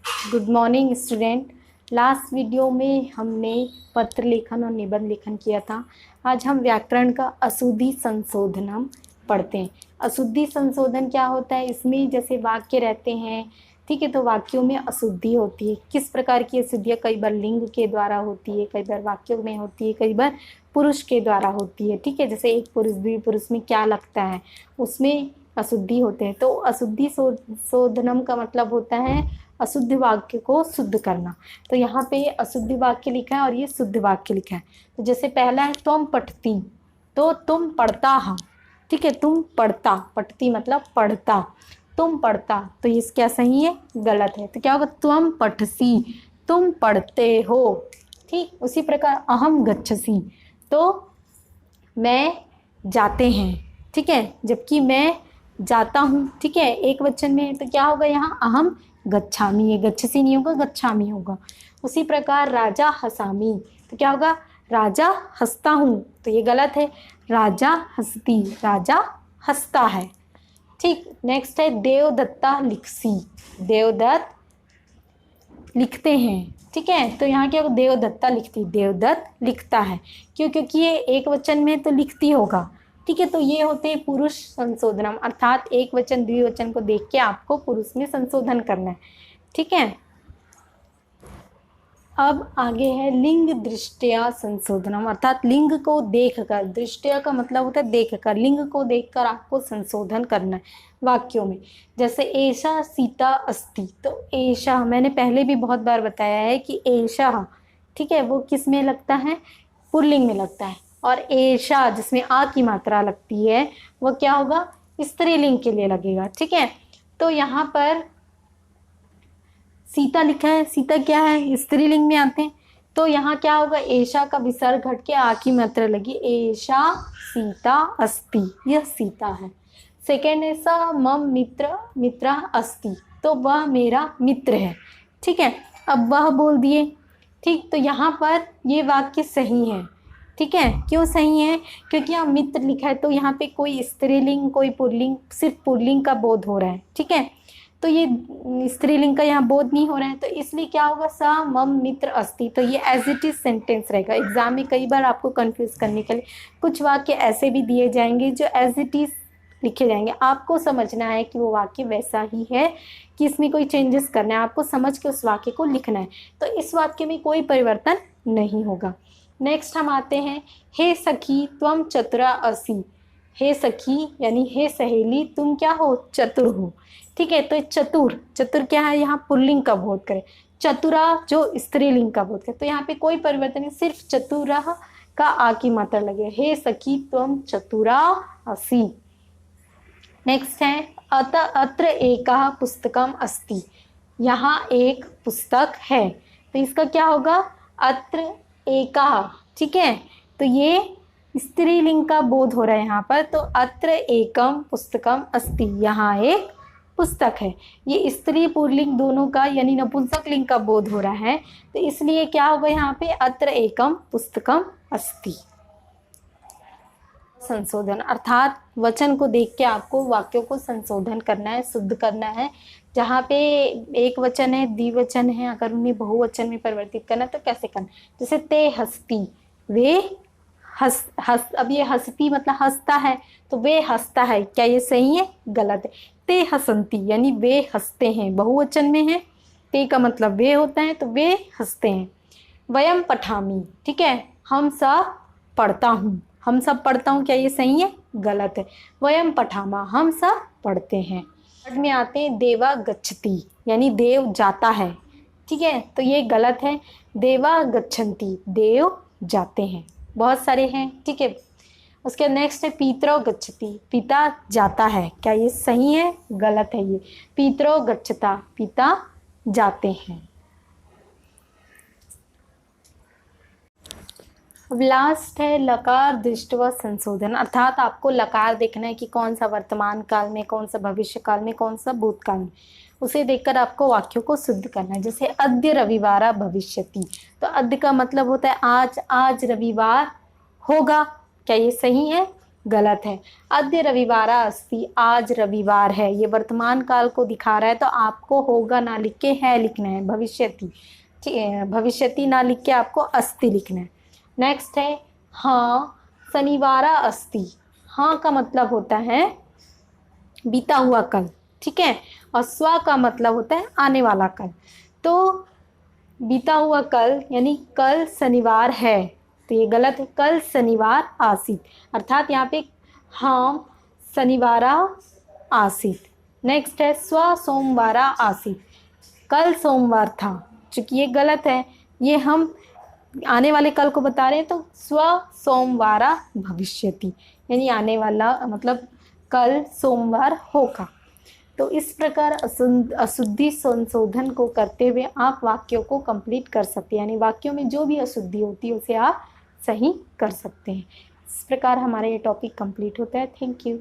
Good morning student. Last video में हमने पत्र लेखन और निबंध लेखन किया था। आज हम व्याकरण का अशुद्धि संशोधनम पढ़ते हैं। अशुद्धि संशोधन क्या होता है? इसमें जैसे वाक्य रहते हैं, ठीक है, तो वाक्यों में अशुद्धि होती है। किस प्रकार की अशुद्धियाँ? कई बार लिंग के द्वारा होती है, कई बार वाक्यों में होती है, कई बार पुरुष के द्वारा होती है। ठीक है, जैसे एक पुरुष द्वि पुरुष में क्या लगता है, उसमें अशुद्धि होते हैं। तो अशुद्धि शोधनम का मतलब होता है अशुद्ध वाक्य को शुद्ध करना। तो यहाँ पे अशुद्ध वाक्य लिखा है और ये शुद्ध वाक्य लिखा है। तो जैसे पहला है तुम पढ़ती, तो तुम पढ़ता हा, ठीक है, तुम पढ़ता, पढ़ती मतलब पढ़ता, तुम पढ़ता, तो ये क्या सही है? गलत है। तो क्या होगा? तुम पठसी, तुम पढ़ते हो। ठीक, उसी प्रकार अहम गच्छसी, तो मैं जाते हैं, ठीक है, जबकि मैं जाता हूँ, ठीक है, एक वचन में, तो क्या होगा यहाँ? अहम गच्छामी है, गच्छसी नहीं होगा, गच्छामी होगा। उसी प्रकार राजा हसामी, तो क्या होगा? राजा हंसता हूँ, तो ये गलत है। राजा हंसती, राजा हंसता है। ठीक, नेक्स्ट है देवदत्ता लिखसी, देवदत्त लिखते हैं, ठीक है, तो यहाँ क्या होगा? देवदत्ता लिखती, देवदत्त लिखता है। क्यों? क्योंकि ये एक वचन में तो लिखती होगा, ठीक है, तो ये होते हैं पुरुष संशोधनम, अर्थात एक वचन द्विवचन को देख के आपको पुरुष में संशोधन करना है, ठीक है। अब आगे है लिंग दृष्टया संशोधनम, अर्थात लिंग को देखकर, दृष्टया का मतलब होता है देखकर, लिंग को देखकर आपको संशोधन करना है वाक्यों में। जैसे एषा सीता अस्ति, तो एषा मैंने पहले भी बहुत बार बताया है कि एषा, ठीक है, वो किस में लगता है? पुल्लिंग में लगता है। और एषा जिसमें आ की मात्रा लगती है वो क्या होगा? स्त्रीलिंग के लिए लगेगा, ठीक है। तो यहाँ पर सीता लिखा है, सीता क्या है? स्त्रीलिंग में आते हैं, तो यहाँ क्या होगा? एषा का विसर्ग घट के आ की मात्रा लगी, एषा सीता अस्ति, यह सीता है। सेकेंड है स मम मित्र मित्र अस्ति, तो वह मेरा मित्र है, ठीक है, अब वह बोल दिए, ठीक, तो यहाँ पर ये वाक्य सही है, ठीक है। क्यों सही है? क्योंकि यहाँ मित्र लिखा है, तो यहाँ पे कोई स्त्रीलिंग कोई पुल्लिंग, सिर्फ पुल्लिंग का बोध हो रहा है, ठीक है, तो ये स्त्रीलिंग का यहाँ बोध नहीं हो रहा है, तो इसलिए क्या होगा? स मम मित्र अस्ति, तो ये एज इट इज सेंटेंस रहेगा। एग्जाम में कई बार आपको कंफ्यूज करने के लिए कुछ वाक्य ऐसे भी दिए जाएंगे जो एज इट इज लिखे जाएंगे, आपको समझना है कि वो वाक्य वैसा ही है कि इसमें कोई चेंजेस करना है, आपको समझ के उस वाक्य को लिखना है, तो इस वाक्य में कोई परिवर्तन नहीं होगा। नेक्स्ट हम आते हैं हे सखी त्वम चतुरा असि, हे सखी यानी हे सहेली तुम क्या हो? चतुर हो, ठीक है, तो चतुर, चतुर क्या है? यहाँ पुल्लिंग का बोध करे, चतुरा जो स्त्रीलिंग का बोध करे, तो यहाँ पे कोई परिवर्तन नहीं, सिर्फ चतुरा का आ की मात्रा लगे, हे सखी तुम चतुरा असि। नेक्स्ट है अत्र एका पुस्तकम अस्ति, यहाँ एक पुस्तक है, तो इसका क्या होगा? अत्र एका, ठीक है, तो ये स्त्रीलिंग का बोध हो रहा है यहाँ पर, तो अत्र एकम पुस्तकम अस्ति, यहाँ एक पुस्तक है। ये स्त्री पुल्लिंग दोनों का यानी नपुंसक लिंग का बोध हो रहा है, तो इसलिए क्या होगा यहाँ पे? अत्र एकम पुस्तकम अस्ति। संशोधन, अर्थात वचन को देख के आपको वाक्यों को संशोधन करना है, शुद्ध करना है। जहाँ पे एक वचन है, द्विवचन है, अगर उन्हें बहुवचन में परिवर्तित करना तो कैसे करना? जैसे ते हस्ती, वे हंस, अब ये हंसती मतलब हंसता है, तो वे हंसता है, क्या ये सही है? गलत है। ते हसंती यानी वे हंसते हैं, बहुवचन में है, ते का मतलब वे होता है, तो वे हंसते हैं। वयम पठामी, ठीक है, हम सब पढ़ता हूँ, हम सब पढ़ता हूँ, क्या ये सही है? गलत है। वयम पठामा, हम सब पढ़ते हैं। वर्ड में आते हैं देवा गच्छति यानी देव जाता है, ठीक है, तो ये गलत है। देवा गच्छन्ति, देव जाते हैं, बहुत सारे हैं, ठीक है। उसके नेक्स्ट है पितरो गच्छति, पिता जाता है, क्या ये सही है? गलत है ये। पितरो गच्छता, पिता जाते हैं। अब लास्ट है लकार दृष्टवा संशोधन, अर्थात आपको लकार देखना है कि कौन सा वर्तमान काल में, कौन सा भविष्य काल में, कौन सा भूतकाल में, उसे देखकर आपको वाक्यों को शुद्ध करना है। जैसे अद्य रविवार भविष्यति, तो अद्य का मतलब होता है आज, आज रविवार होगा, क्या ये सही है? गलत है। अद्य रविवारा अस्ति, आज रविवार है, ये वर्तमान काल को दिखा रहा है, तो आपको होगा ना लिख के है लिखना है, भविष्यति। ठीक है, भविष्यति ना लिख के आपको अस्ति लिखना है। नेक्स्ट है हाँ शनिवारा अस्ति। हाँ का मतलब होता है बीता हुआ कल, ठीक है, और स्व का मतलब होता है आने वाला कल। तो बीता हुआ कल यानी कल शनिवार है, तो ये गलत है। कल शनिवार आसीत, अर्थात यहाँ पे हाँ शनिवारा आसीत। नेक्स्ट है स्व सोमवारा आसीत, कल सोमवार था, चूंकि ये गलत है, ये हम आने वाले कल को बता रहे हैं, तो स्व सोमवारा भविष्यति यानी आने वाला मतलब कल सोमवार होगा। तो इस प्रकार अशुद्धि संशोधन को करते हुए आप वाक्यों को कंप्लीट कर सकते हैं, यानी वाक्यों में जो भी अशुद्धि होती है उसे आप सही कर सकते हैं। इस प्रकार हमारा ये टॉपिक कंप्लीट होता है। Thank you.